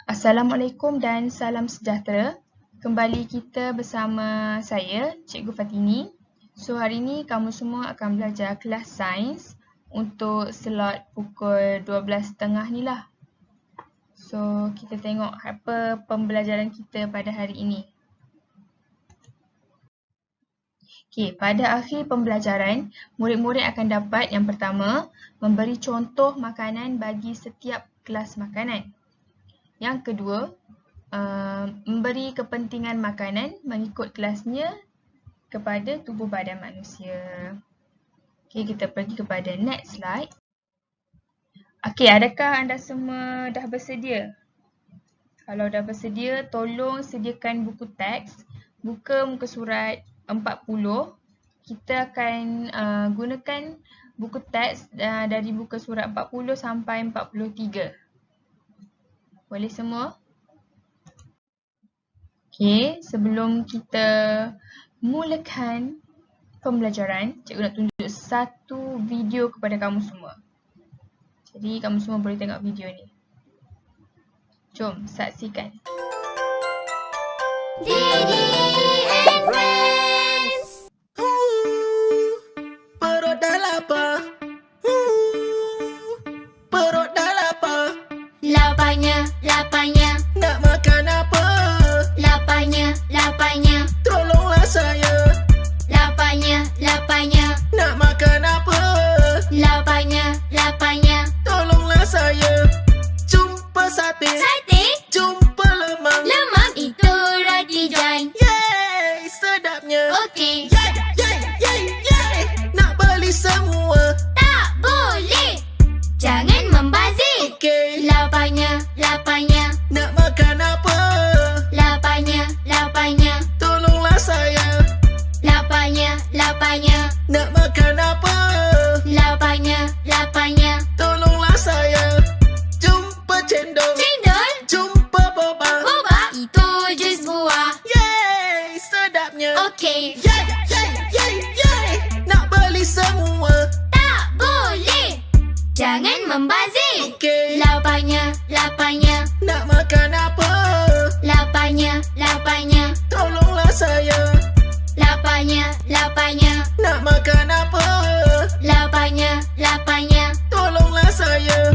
Assalamualaikum dan salam sejahtera. Kembali kita bersama saya, Cikgu Fatini. So, hari ini kamu semua akan belajar kelas sains untuk slot pukul 12.30 ni lah. So, kita tengok apa pembelajaran kita pada hari ini. Okey, pada akhir pembelajaran, murid-murid akan dapat yang pertama, memberi contoh makanan bagi setiap kelas makanan. Yang kedua, memberi kepentingan makanan mengikut kelasnya kepada tubuh badan manusia. Okey, kita pergi kepada next slide. Okey, adakah anda semua dah bersedia? Kalau dah bersedia, tolong sediakan buku teks. Buka muka surat 40. Kita akan gunakan buku teks dari muka surat 40 sampai 43. Boleh semua? Okey, sebelum kita mulakan pembelajaran, cikgu nak tunjuk satu video kepada kamu semua. Jadi kamu semua boleh tengok video ni. Jom saksikan. Didi and Friends. Perut dah lapar. Perut dah lapar. Laparnya, laparnya, Nak makan apa? laparnya, laparnya, Tolonglah saya. laparnya, laparnya, Nak makan apa? laparnya, laparnya. Tolonglah saya. Jumpa sate. Sate, Jumpa lemang. lemang itu roti john. Yeay, sedapnya. Okey, Yeay, yeay, yeay, yeay. Nak beli semua. tak boleh. Jangan membazir. Okey. Laparnya, laparnya, Nak makan apa? laparnya, laparnya, Tolonglah saya. laparnya, laparnya, Nak makan apa? laparnya, laparnya. Tolonglah saya. Jumpa cendol. Cendol, Jumpa boba. boba, itu jus buah. Yeay, sedapnya. Okey, Yeay, yeay, yeay, yeay. Nak beli semua. tak boleh. Jangan membazir. Okey. Laparnya, laparnya, Nak makan apa? laparnya, laparnya, Tolonglah saya. laparnya, laparnya, Nak makan apa? laparnya, laparnya. Tolonglah saya.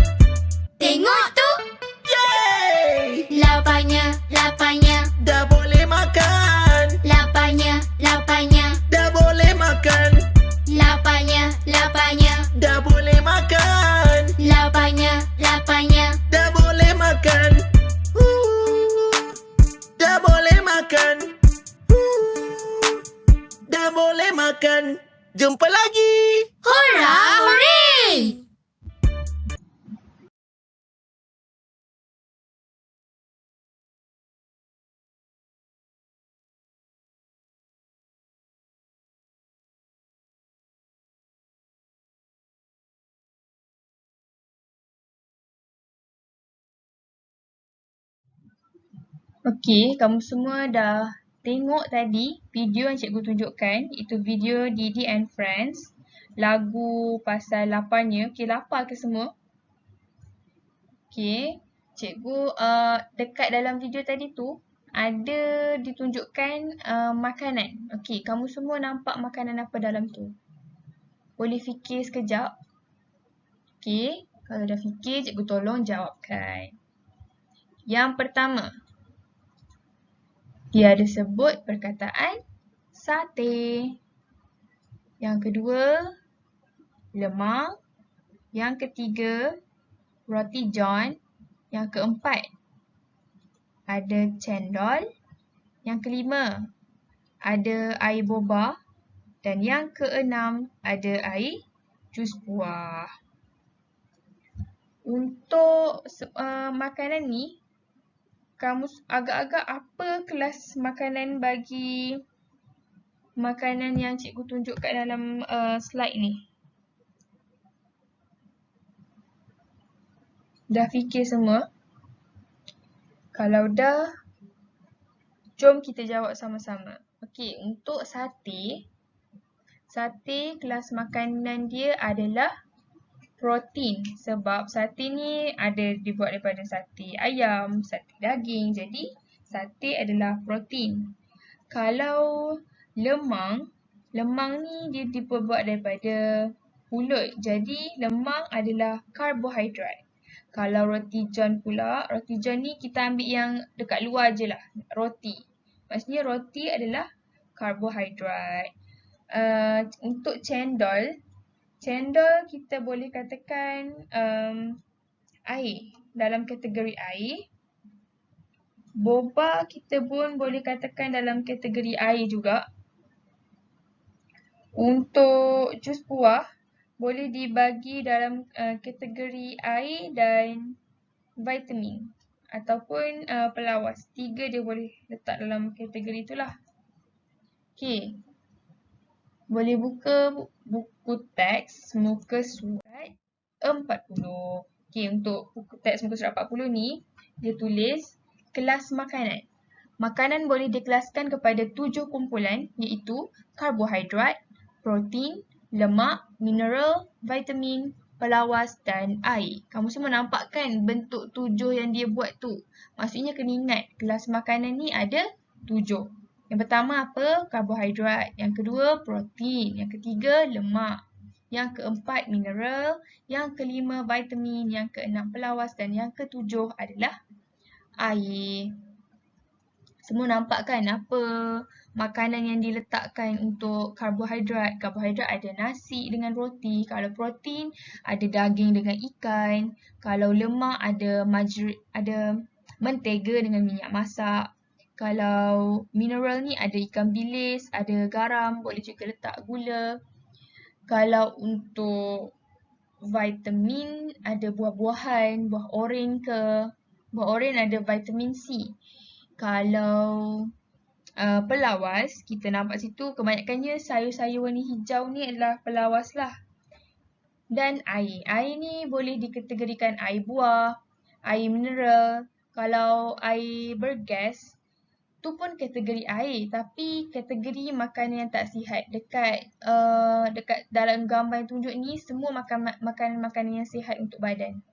Tengok tu, Yeay, laparnya, laparnya, dah boleh makan. laparnya, laparnya, Dah boleh makan. laparnya, laparnya, Dah boleh makan. laparnya, laparnya. Dah boleh makan. Dah boleh makan. Dah boleh makan. Jumpa lagi. Hurra, hooray! Okey, kamu semua dah tengok tadi video yang cikgu tunjukkan. Itu video Didi and Friends. Lagu pasal laparnya. Okey, lapar ke semua? Okey, cikgu dekat dalam video tadi tu ada ditunjukkan makanan. Okey, kamu semua nampak makanan apa dalam tu? Boleh fikir sekejap? Okey, kalau dah fikir, cikgu tolong jawabkan. Yang pertama, dia ada sebut perkataan sate. Yang kedua, lemang. Yang ketiga, roti john. Yang keempat, ada cendol. Yang kelima, ada air boba. Dan yang keenam, ada air jus buah. Untuk makanan ni, kamu agak-agak apa kelas makanan bagi makanan yang cikgu tunjukkan dalam slide ni? Dah fikir semua? Kalau dah, jom kita jawab sama-sama. Okey, untuk sate, kelas makanan dia adalah protein. Sebab sate ni ada dibuat daripada sate ayam, sate daging. Jadi sate adalah protein. Kalau lemang ni dia dibuat daripada pulut. Jadi lemang adalah karbohidrat. Kalau roti john pula, roti john ni kita ambil yang dekat luar je lah, roti. Maksudnya roti adalah karbohidrat. Untuk cendol kita boleh katakan air, dalam kategori air. Boba kita pun boleh katakan dalam kategori air juga. Untuk jus buah boleh dibagi dalam kategori air dan vitamin ataupun pelawas. 3 dia boleh letak dalam kategori itulah. Okey. Boleh buka buku teks muka surat 40. Okey, untuk buku teks muka surat 40 ni dia tulis kelas makanan. Makanan boleh dikelaskan kepada 7 kumpulan iaitu karbohidrat, protein, lemak, mineral, vitamin, pelawas dan air. Kamu semua nampak kan bentuk 7 yang dia buat tu? Maksudnya kena ingat kelas makanan ni ada 7. Yang pertama apa? Karbohidrat. Yang kedua protein. Yang ketiga lemak. Yang keempat mineral. Yang kelima vitamin. Yang keenam pelawas. Dan yang ketujuh adalah air. Semua nampak kan apa makanan yang diletakkan untuk karbohidrat. Karbohidrat ada nasi dengan roti. Kalau protein ada daging dengan ikan. Kalau lemak ada mentega dengan minyak masak. Kalau mineral ni ada ikan bilis, ada garam, boleh juga letak gula. Kalau untuk vitamin ada buah-buahan, buah oren ke. Buah oren ada vitamin C. Kalau pelawas, kita nampak situ kebanyakannya sayur-sayur warna hijau ni adalah pelawas lah. Dan air. Air ni boleh dikategorikan air buah, air mineral. Kalau air bergas, tu pun kategori air tapi kategori makanan yang tak sihat. Dekat dalam gambar yang tunjuk ni semua makanan yang sihat untuk badan.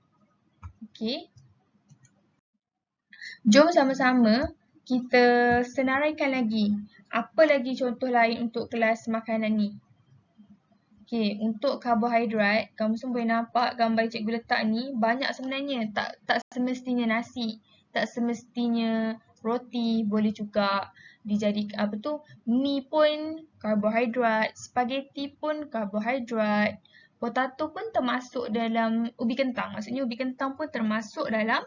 Okey. Jom sama-sama kita senaraikan lagi. Apa lagi contoh lain untuk kelas makanan ni? Okey, untuk karbohidrat, kamu semua boleh nampak gambar cikgu letak ni banyak sebenarnya. Tak semestinya nasi, tak semestinya roti, boleh juga dijadikan mi pun karbohidrat, spaghetti pun karbohidrat, potato pun termasuk dalam ubi kentang. Maksudnya ubi kentang pun termasuk dalam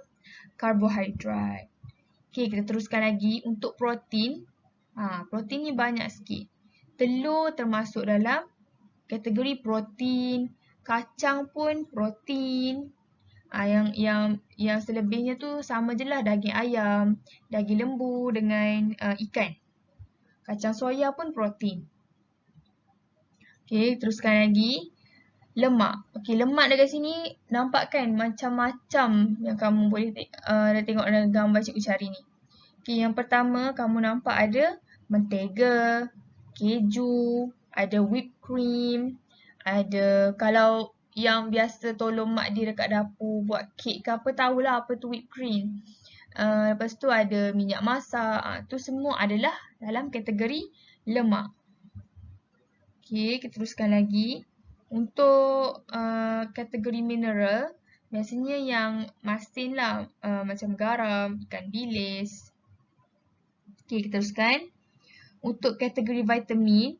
karbohidrat. Okey, kita teruskan lagi untuk protein. Protein ni banyak sikit. Telur termasuk dalam kategori protein, kacang pun protein. Yang selebihnya tu sama je lah, daging ayam, daging lembu dengan ikan. Kacang soya pun protein. Okey, teruskan lagi. Lemak. Okey, lemak dekat sini nampak kan macam-macam yang kamu boleh tengok dalam gambar cikgu cari ni. Okey, yang pertama kamu nampak ada mentega, keju, ada whipped cream, ada kalau yang biasa tolong mak dia dekat dapur buat kek ke apa, tahulah apa tu whipped cream. Lepas tu ada minyak masak. Tu semua adalah dalam kategori lemak. Okey, kita teruskan lagi. Untuk kategori mineral, biasanya yang masin lah, macam garam, ikan bilis. Okey, kita teruskan. Untuk kategori vitamin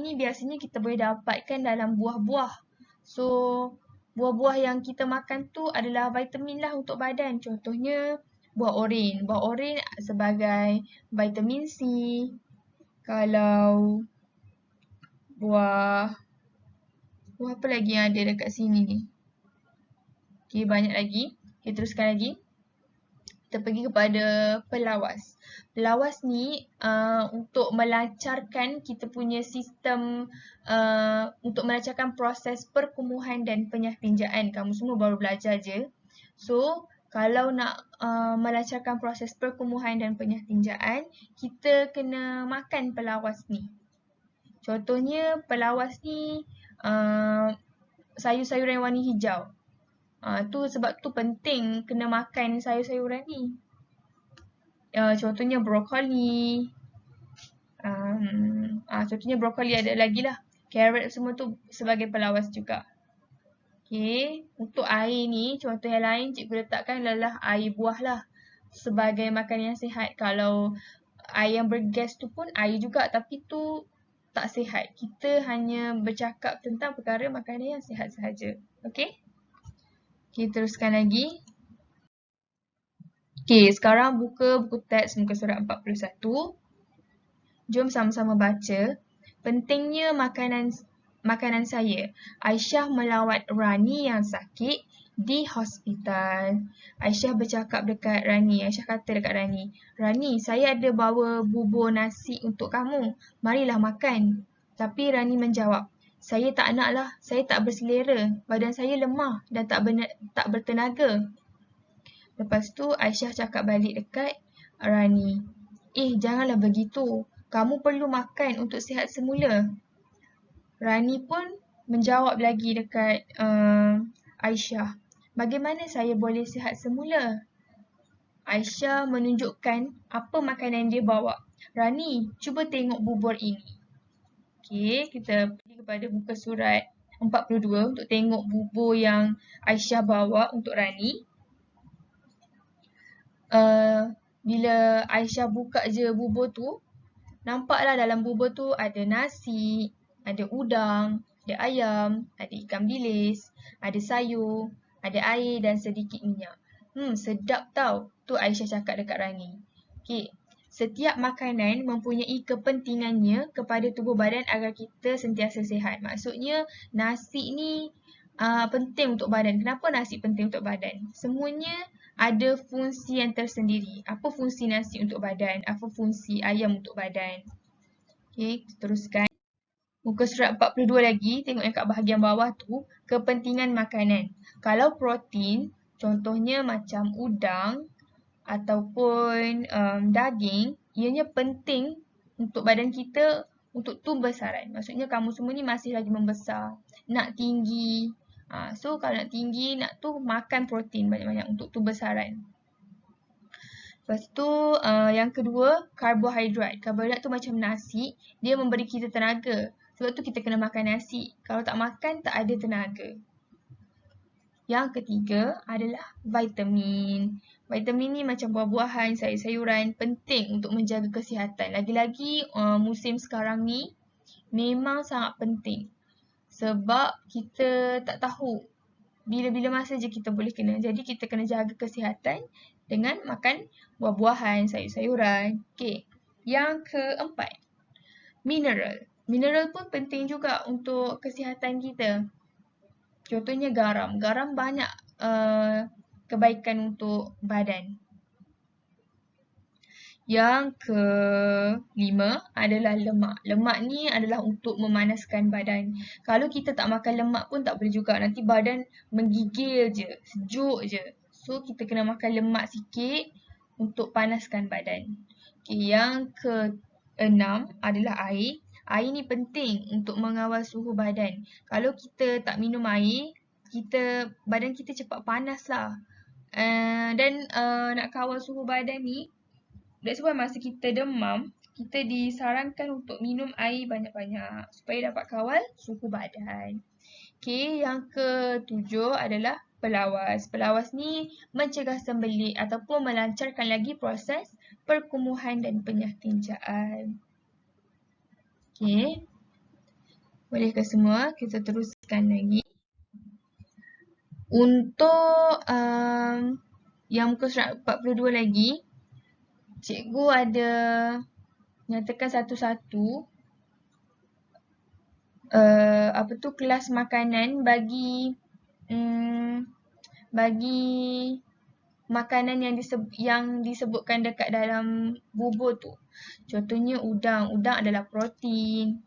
ni biasanya kita boleh dapatkan dalam buah-buah. So, buah-buah yang kita makan tu adalah vitamin lah untuk badan. Contohnya buah oren. Buah oren sebagai vitamin C. Kalau buah apa lagi yang ada dekat sini ni? Okey, banyak lagi. Okay, teruskan lagi. Kita pergi kepada pelawas. Pelawas ni untuk melancarkan kita punya sistem, untuk melancarkan proses perkumuhan dan penyahpinjaan. Kamu semua baru belajar je. So, kalau nak melancarkan proses perkumuhan dan penyahpinjaan, kita kena makan pelawas ni. Contohnya pelawas ni sayur-sayuran warna hijau. Tu sebab tu penting kena makan sayur-sayuran ni. Contohnya brokoli. Contohnya brokoli, ada lagi lah. Carrot semua tu sebagai pelawas juga. Okay. Untuk air ni, contoh yang lain cikgu letakkan adalah air buah lah. Sebagai makanan yang sihat. Kalau air yang bergas tu pun air juga, tapi tu tak sihat. Kita hanya bercakap tentang perkara makanan yang sihat sahaja. Okay. Okay, teruskan lagi. Okay, sekarang buka buku teks muka surat 41. Jom sama-sama baca. Pentingnya makanan saya. Aisyah melawat Rani yang sakit di hospital. Aisyah bercakap dekat Rani. Aisyah kata dekat Rani, Rani, saya ada bawa bubur nasi untuk kamu. Marilah makan. Tapi Rani menjawab, saya tak nak lah. Saya tak berselera. Badan saya lemah dan tak bertenaga. Lepas tu Aisyah cakap balik dekat Rani, janganlah begitu. Kamu perlu makan untuk sihat semula. Rani pun menjawab lagi dekat Aisyah, bagaimana saya boleh sihat semula? Aisyah menunjukkan apa makanan dia bawa. Rani, cuba tengok bubur ini. Okay, kita pergi kepada muka surat 42 untuk tengok bubur yang Aisyah bawa untuk Rani. Bila Aisyah buka je bubur tu, nampaklah dalam bubur tu ada nasi, ada udang, ada ayam, ada ikan bilis, ada sayur, ada air dan sedikit minyak. Sedap tau. Tu Aisyah cakap dekat Rani. Okay. Setiap makanan mempunyai kepentingannya kepada tubuh badan agar kita sentiasa sihat. Maksudnya nasi ni penting untuk badan. Kenapa nasi penting untuk badan? Semuanya ada fungsi yang tersendiri. Apa fungsi nasi untuk badan? Apa fungsi ayam untuk badan? Okay, teruskan. Muka surat 42 lagi, tengok yang kat bahagian bawah tu, kepentingan makanan. Kalau protein, contohnya macam udang ataupun daging, ianya penting untuk badan kita untuk tumbuh besaran. Maksudnya kamu semua ni masih lagi membesar, nak tinggi. So kalau nak tinggi, nak tu makan protein banyak-banyak untuk tumbuh besaran. Lepas tu yang kedua, karbohidrat. Karbohidrat tu macam nasi, dia memberi kita tenaga. Sebab tu kita kena makan nasi. Kalau tak makan, tak ada tenaga. Yang ketiga adalah vitamin. Vitamin ni macam buah-buahan, sayur-sayuran, penting untuk menjaga kesihatan. Lagi-lagi musim sekarang ni memang sangat penting. Sebab kita tak tahu bila-bila masa je kita boleh kena. Jadi kita kena jaga kesihatan dengan makan buah-buahan, sayur-sayuran. Okay. Yang keempat, mineral. Mineral pun penting juga untuk kesihatan kita. Contohnya garam. Garam banyak kebaikan untuk badan. Yang kelima adalah lemak. Lemak ni adalah untuk memanaskan badan. Kalau kita tak makan lemak pun tak boleh juga. Nanti badan menggigil je, sejuk je. So kita kena makan lemak sikit untuk panaskan badan. Okay, yang keenam adalah air. Air ni penting untuk mengawal suhu badan. Kalau kita tak minum air, badan kita cepat panas lah. Dan nak kawal suhu badan ni, that's why masa kita demam, kita disarankan untuk minum air banyak-banyak supaya dapat kawal suhu badan. Okay, yang ketujuh adalah pelawas. Pelawas ni mencegah sembelit ataupun melancarkan lagi proses perkumuhan dan penyatinjaan. Okay, boleh ke semua? Kita teruskan lagi. Untuk yang muka surat 42 lagi, cikgu ada nyatakan satu-satu kelas makanan bagi makanan yang disebutkan dekat dalam bubur tu. Contohnya udang. Udang adalah protein,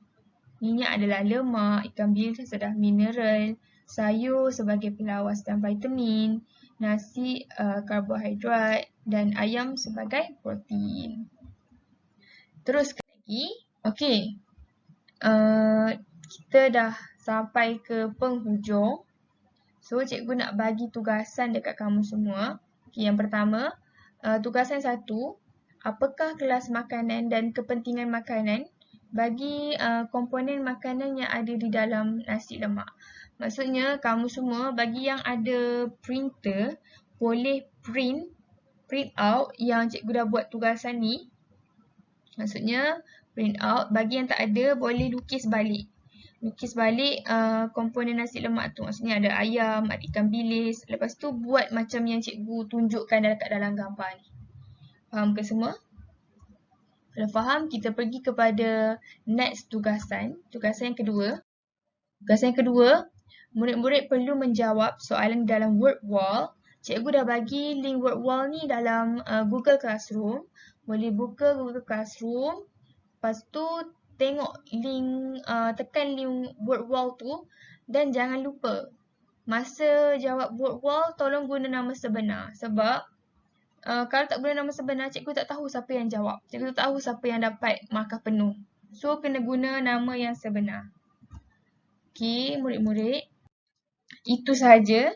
minyak adalah lemak, ikan bilis adalah mineral, sayur sebagai pelawas dan vitamin, nasi karbohidrat dan ayam sebagai protein. Teruskan lagi. Okey. Kita dah sampai ke penghujung. So, cikgu nak bagi tugasan dekat kamu semua. Okay, yang pertama, tugasan 1, apakah kelas makanan dan kepentingan makanan bagi komponen makanan yang ada di dalam nasi lemak. Maksudnya, kamu semua bagi yang ada printer, boleh print out yang cikgu dah buat tugasan ni. Maksudnya, print out. Bagi yang tak ada, boleh lukis balik. Lukis balik komponen nasi lemak tu. Maksudnya ada ayam, ada ikan bilis. Lepas tu buat macam yang cikgu tunjukkan dekat dalam gambar ni. Faham ke semua? Kalau faham, kita pergi kepada next tugasan. Tugasan yang kedua. Tugasan yang kedua, murid-murid perlu menjawab soalan dalam word wall. Cikgu dah bagi link word wall ni dalam Google Classroom. Boleh buka Google Classroom. Lepas tu tengok link, tekan link word wall tu. Dan jangan lupa, masa jawab word wall, tolong guna nama sebenar. Sebab kalau tak guna nama sebenar, cikgu tak tahu siapa yang jawab. Cikgu tak tahu siapa yang dapat markah penuh. So, kena guna nama yang sebenar. Okey, murid-murid. Itu sahaja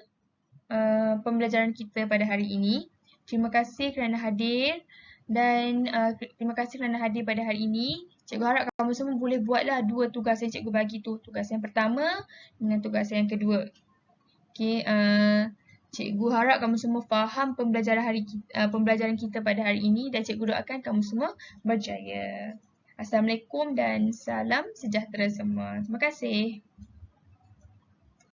pembelajaran kita pada hari ini. Terima kasih kerana hadir. Dan terima kasih kerana hadir pada hari ini. Cikgu harap kamu semua boleh buatlah 2 tugas yang cikgu bagi tu. Tugas yang pertama dengan tugas yang kedua. Okey, cikgu harap kamu semua faham pembelajaran kita pada hari ini dan cikgu doakan kamu semua berjaya. Assalamualaikum dan salam sejahtera semua. Terima kasih.